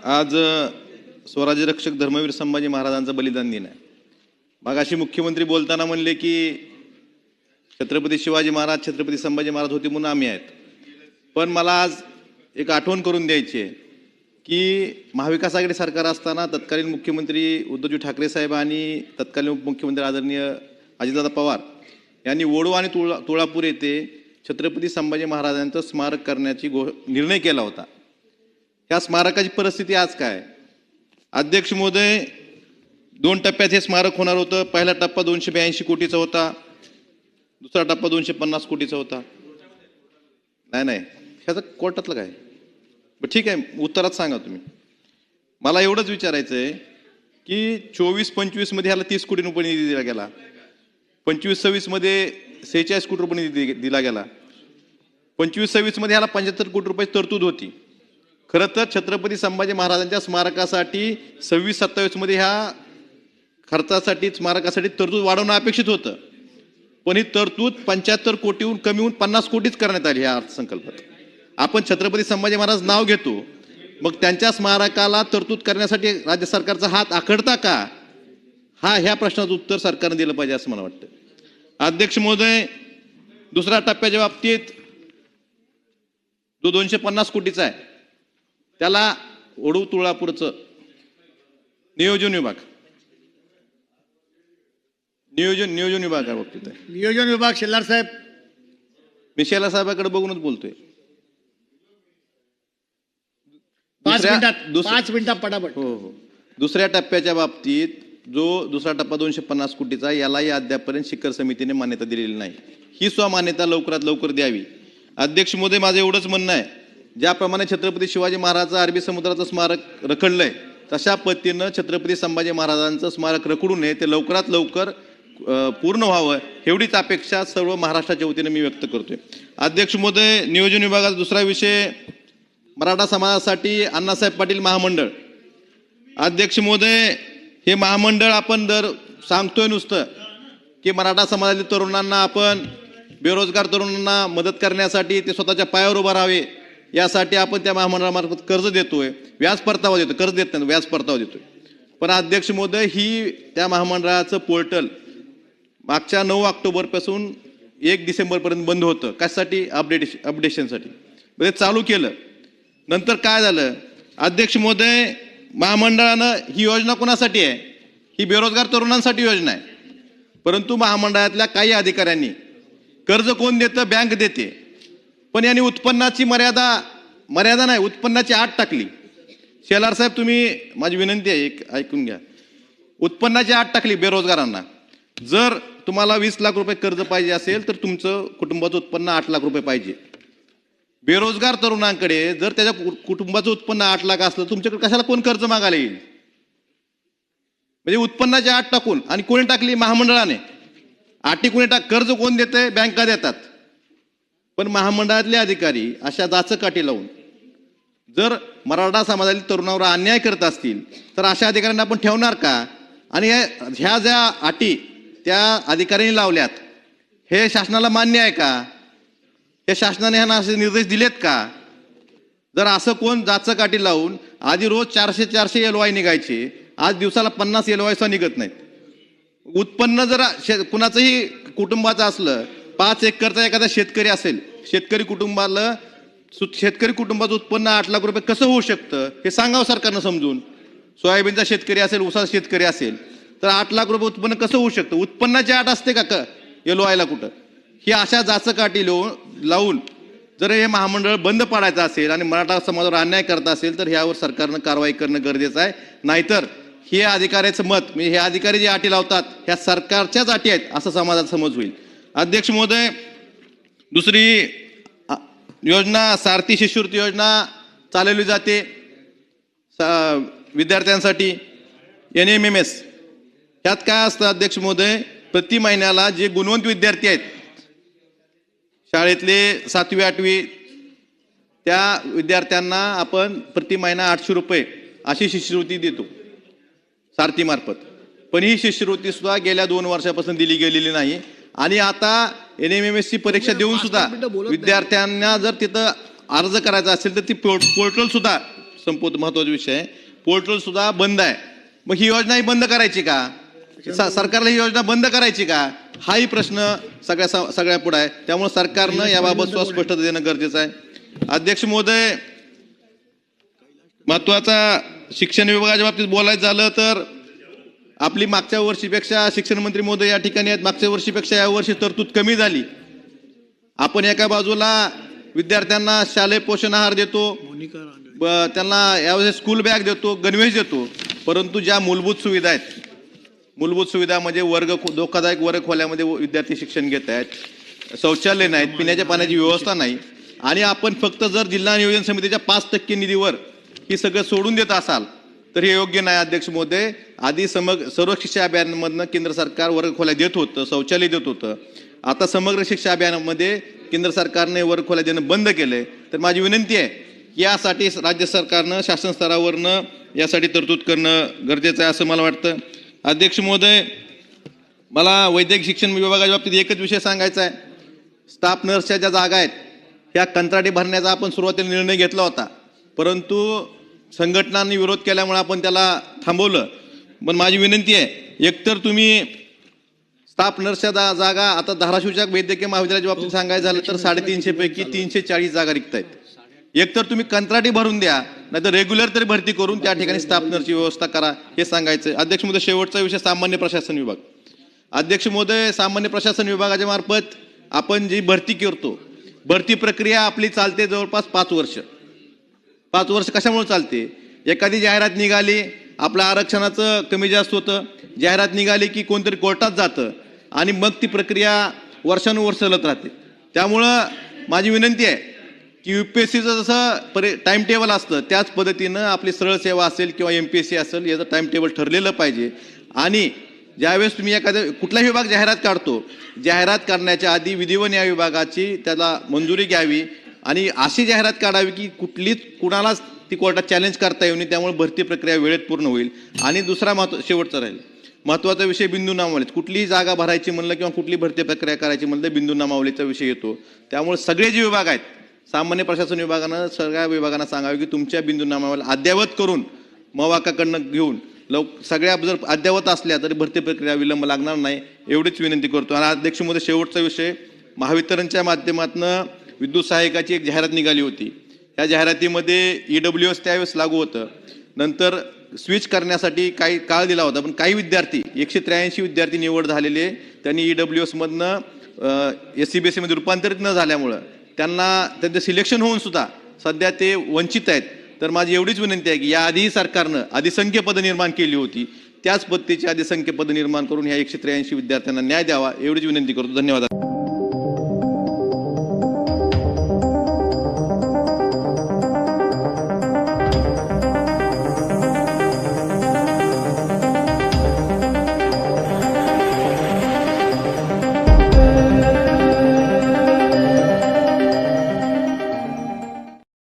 आज स्वराज्य रक्षक धर्मवीर संभाजी महाराजांचा बलिदान दिन आहे. मगाशी मुख्यमंत्री बोलताना म्हणले की छत्रपती शिवाजी महाराज छत्रपती संभाजी महाराज होते म्हणून आम्ही आहेत. पण मला आज एक आठवण करून द्यायची आहे की महाविकास आघाडी सरकार असताना तत्कालीन मुख्यमंत्री उद्धवजी ठाकरे साहेब आणि तत्कालीन उपमुख्यमंत्री आदरणीय अजितदादा पवार यांनी वडू आणि तुळापूर येथे छत्रपती संभाजी महाराजांचं स्मारक करण्याची निर्णय केला होता. ह्या स्मारकाची परिस्थिती आज काय? अध्यक्ष महोदय, 2 टप्प्यात हे स्मारक होणार होतं. पहिला टप्पा 282 कोटीचा होता, दुसरा टप्पा 250 कोटीचा होता. नाही ह्याचं कोर्टातलं काय? बरं ठीक आहे, उत्तरात सांगा तुम्ही. मला एवढंच विचारायचं आहे की 24-25 मध्ये ह्याला 30 कोटी रुपये निधी दिला गेला, 25-26 मध्ये 46 कोटी रुपये निधी दिला गेला, 25-26 मध्ये ह्याला 75 कोटी रुपये तरतूद होती. खरं तर छत्रपती संभाजी महाराजांच्या स्मारकासाठी 26-27 मध्ये ह्या खर्चासाठी स्मारकासाठी तरतूद वाढवणं अपेक्षित होतं. पण ही तरतूद 75 कोटीहून कमी होऊन 50 कोटीच करण्यात आली ह्या अर्थसंकल्पात. आपण छत्रपती संभाजी महाराज नाव घेतो, मग त्यांच्या स्मारकाला तरतूद करण्यासाठी राज्य सरकारचा हात आखडता का? ह्या प्रश्नाचं उत्तर सरकारने दिलं पाहिजे असं मला वाटतं. अध्यक्ष महोदय, दुसऱ्या टप्प्याच्या बाबतीत जो 250 कोटीचा आहे त्याला वडू तुळापूरचं नियोजन विभाग बाबतीत आहे. नियोजन विभाग शेलार साहेब, मी शेलार साहेबांकडे बघूनच बोलतोय. 5 मिनिटात पटापट. हो. दुसऱ्या टप्प्याच्या बाबतीत जो दुसरा टप्पा 250 कोटीचा, यालाही अद्यापर्यंत शिखर समितीने मान्यता दिलेली नाही. ही मान्यता लवकरात लवकर द्यावी. अध्यक्ष महोदय, माझं एवढंच म्हणणं आहे, ज्याप्रमाणे छत्रपती शिवाजी महाराजांचं अरबी समुद्राचं स्मारक रखडलंय, तशा पद्धतीनं छत्रपती संभाजी महाराजांचं स्मारक रखडू नये, ते लवकरात लवकर पूर्ण व्हावं एवढीच अपेक्षा सर्व महाराष्ट्राच्या वतीने मी व्यक्त करतोय. अध्यक्ष महोदय, नियोजन विभागाचा दुसरा विषय मराठा समाजासाठी अण्णासाहेब पाटील महामंडळ. अध्यक्ष महोदय, हे महामंडळ आपण सांगतोय नुसतं की मराठा समाजातील तरुणांना आपण बेरोजगार तरुणांना मदत करण्यासाठी ते स्वतःच्या पायावर उभा राहावे यासाठी आपण त्या महामंडळामार्फत कर्ज देतोय, व्याज परतावा देतोय. कर्ज देत नाही, व्याज परतावा देतोय. पण अध्यक्ष महोदय, ही त्या महामंडळाचं पोर्टल मागच्या 9 ऑक्टोबरपासून 1 डिसेंबरपर्यंत बंद होतं. कशासाठी? अपडेशनसाठी. म्हणजे चालू केलं, नंतर काय झालं? अध्यक्ष महोदय, महामंडळानं ही योजना कोणासाठी आहे? ही बेरोजगार तरुणांसाठी योजना आहे. परंतु महामंडळातल्या काही अधिकाऱ्यांनी कर्ज कोण देतं? बँक देते. पण यांनी उत्पन्नाची मर्यादा नाही, उत्पन्नाची अट टाकली. शेलार साहेब, तुम्ही, माझी विनंती आहे, एक ऐकून घ्या. उत्पन्नाची अट टाकली बेरोजगारांना. जर तुम्हाला 20 लाख रुपये कर्ज पाहिजे असेल तर तुमचं कुटुंबाचं उत्पन्न 8 लाख रुपये पाहिजे. बेरोजगार तरुणांकडे जर त्याच्या कुटुंबाचं उत्पन्न 8 लाख असलं, तुमच्याकडे कशाला कोण कर्ज मागायला येईल? म्हणजे उत्पन्नाची अट टाकून, आणि कोणी टाकली? महामंडळाने. अटी कोणी कर्ज कोण देते? बँका देतात. पण महामंडळातले अधिकारी अशा जाचकाठी लावून जर मराठा समाजातील तरुणावर अन्याय करत असतील तर अशा अधिकाऱ्यांना आपण ठेवणार का? आणि ह्या ज्या अटी त्या अधिकाऱ्यांनी लावल्यात, हे शासनाला मान्य आहे का? हे शासनाने ह्यांना असे निर्देश दिलेत का? जर असं कोण जाचकाठी लावून आधी रोज 400 LOI निघायचे, आज दिवसाला 50 LOI सुद्धा निघत नाहीत. उत्पन्न जर कुणाचंही कुटुंबाचं असलं, 5 एकरचा एखादा शेतकरी असेल, शेतकरी कुटुंबाचं उत्पन्न 8 लाख रुपये कसं होऊ शकतं हे सांगावं सरकारनं समजून. सोयाबीनचा शेतकरी असेल, ऊसाचा शेतकरी असेल तर 8 लाख रुपये उत्पन्न कसं होऊ शकतं? उत्पन्नाची अट असते का LOIला कुठं? ही अशा जाचकाठी लावून जर हे महामंडळ बंद पाडायचं असेल आणि मराठा समाजावर अन्याय करत असेल तर ह्यावर सरकारनं कारवाई करणं गरजेचं आहे. नाहीतर हे अधिकाऱ्याचं मत, म्हणजे हे अधिकारी जे अटी लावतात ह्या सरकारच्याच अटी आहेत असं समाजात समज होईल. अध्यक्ष महोदय, दुसरी योजना सारथी शिष्यवृत्ती योजना चालवली जाते विद्यार्थ्यांसाठी, NMMS. ह्यात काय असतं अध्यक्ष महोदय? प्रति महिन्याला जे गुणवंत विद्यार्थी आहेत शाळेतले 7वी 8वी, त्या विद्यार्थ्यांना आपण प्रति महिना 800 रुपये अशी शिष्यवृत्ती देतो सारथीमार्फत. पण ही शिष्यवृत्ती सुद्धा गेल्या 2 वर्षापासून दिली गेलेली नाही. आणि आता NMMS ची परीक्षा देऊन सुद्धा विद्यार्थ्यांना जर तिथं अर्ज करायचा असेल तर ती पोर्टल सुद्धा संपवतो, महत्वाचा विषय आहे. पोर्टल सुद्धा बंद आहे. मग ही योजनाही बंद करायची का? सरकारला ही योजना बंद करायची का? हाही प्रश्न सगळ्या पुढे आहे. त्यामुळे सरकारनं याबाबत स्पष्टता देणं गरजेचं आहे. अध्यक्ष महोदय, महत्वाचा शिक्षण विभागाच्या बाबतीत बोलायचं झालं तर आपली मागच्या वर्षीपेक्षा, शिक्षण मंत्री महोदय या ठिकाणी आहेत, मागच्या वर्षीपेक्षा यावर्षी तरतूद कमी झाली. आपण एका बाजूला विद्यार्थ्यांना शालेय पोषण आहार देतो, त्यांना यावेळेस स्कूल बॅग देतो, गणवेश देतो, परंतु ज्या मूलभूत सुविधा आहेत, मूलभूत सुविधा म्हणजे धोकादायक वर्ग खोल्यामध्ये विद्यार्थी शिक्षण घेत आहेत, शौचालय नाहीत, पिण्याच्या पाण्याची व्यवस्था नाही, आणि आपण फक्त जर जिल्हा नियोजन समितीच्या 5% निधीवर ही सगळं सोडून देत असाल तर हे योग्य नाही. अध्यक्ष महोदय, आधी सर्व शिक्षा अभियानामधनं केंद्र सरकार वर्ग खोल्या देत होतं, शौचालय देत होतं. आता समग्र शिक्षा अभियानामध्ये केंद्र सरकारने वर्ग खोल्या देणं बंद केलंय. तर माझी विनंती आहे की यासाठी राज्य सरकारनं शासन स्तरावरनं यासाठी तरतूद करणं गरजेचं आहे असं मला वाटतं. अध्यक्ष महोदय, मला वैद्यकीय शिक्षण विभागाच्या बाबतीत एकच विषय सांगायचा आहे. स्टाफ नर्सच्या ज्या जागा आहेत ह्या कंत्राटी भरण्याचा आपण सुरुवातीला निर्णय घेतला होता, परंतु संघटनांनी विरोध केल्यामुळे आपण त्याला थांबवलं. पण माझी विनंती आहे, एकतर तुम्ही स्टाफ नर्सच्या जागा आता धाराशिवच्या वैद्यकीय महाविद्यालयाच्या बाबतीत सांगायचं झालं तर 350 पैकी 340 जागा रिक्त आहेत. एकतर तुम्ही कंत्राटी भरून द्या, नाहीतर रेग्युलर तरी भरती करून त्या ठिकाणी स्टाफ नर्सची व्यवस्था करा, हे सांगायचं. अध्यक्ष महोदय, शेवटचा विषय सामान्य प्रशासन विभाग. अध्यक्ष महोदय, सामान्य प्रशासन विभागाच्या मार्फत आपण जी भरती करतो, भरती प्रक्रिया आपली चालते जवळपास 5 वर्ष. 5 वर्ष कशामुळे चालते? एखादी जाहिरात निघाली, आपलं आरक्षणाचं कमी जास्त होतं, जाहिरात निघाली की कोणतरी कोर्टात जातं आणि मग ती प्रक्रिया वर्षानुवर्ष चालत राहते. त्यामुळं माझी विनंती आहे की UPSCचं जसं टाइम टेबल असतं त्याच पद्धतीनं आपली सरळ सेवा असेल किंवा MPSC असेल याचं टाइम टेबल ठरलेलं पाहिजे. आणि ज्यावेळेस तुम्ही एखाद्या कुठलाही विभाग जाहिरात काढतो, जाहिरात करण्याच्या आधी विधी व न्याय विभागाची त्याला मंजुरी घ्यावी आणि अशी जाहिरात काढावी की कुणालाच ती कोर्टात चॅलेंज करता येऊ नये. त्यामुळे भरती प्रक्रिया वेळेत पूर्ण होईल. आणि दुसरा शेवटचा राहील महत्वाचा विषय बिंदू नामावलीत. कुठलीही जागा भरायची म्हणलं किंवा कुठली भरती प्रक्रिया करायची म्हणलं बिंदू नामावलीचा विषय येतो. त्यामुळे सगळे जे विभाग आहेत, सामान्य प्रशासन विभागानं सगळ्या विभागांना सांगावे की तुमच्या बिंदू नामावली अद्ययावत करून मवाकाकडनं घेऊन सगळ्या जर अद्ययावत असल्या तरी भरती प्रक्रिया विलंब लागणार नाही, एवढीच विनंती करतो. आणि अध्यक्ष महोदय, शेवटचा विषय, महावितरणच्या माध्यमातून विद्युत सहाय्यकाची एक जाहिरात निघाली होती. या जाहिरातीमध्ये EWS त्यावेळेस लागू होतं. नंतर स्विच करण्यासाठी काही काळ दिला होता, पण काही विद्यार्थी 183 विद्यार्थी निवड झालेले त्यांनी EWS मधनं SCBSE मध्ये रूपांतरित न झाल्यामुळं त्यांचं सिलेक्शन होऊन सुद्धा सध्या ते वंचित आहेत. तर माझी एवढीच विनंती आहे की याआधी सरकारनं अधिसंख्य पदं निर्माण केली होती, त्याच पद्धतीची अधिसंख्य पदं निर्माण करून ह्या 183 विद्यार्थ्यांना न्याय द्यावा, एवढीच विनंती करतो. धन्यवाद.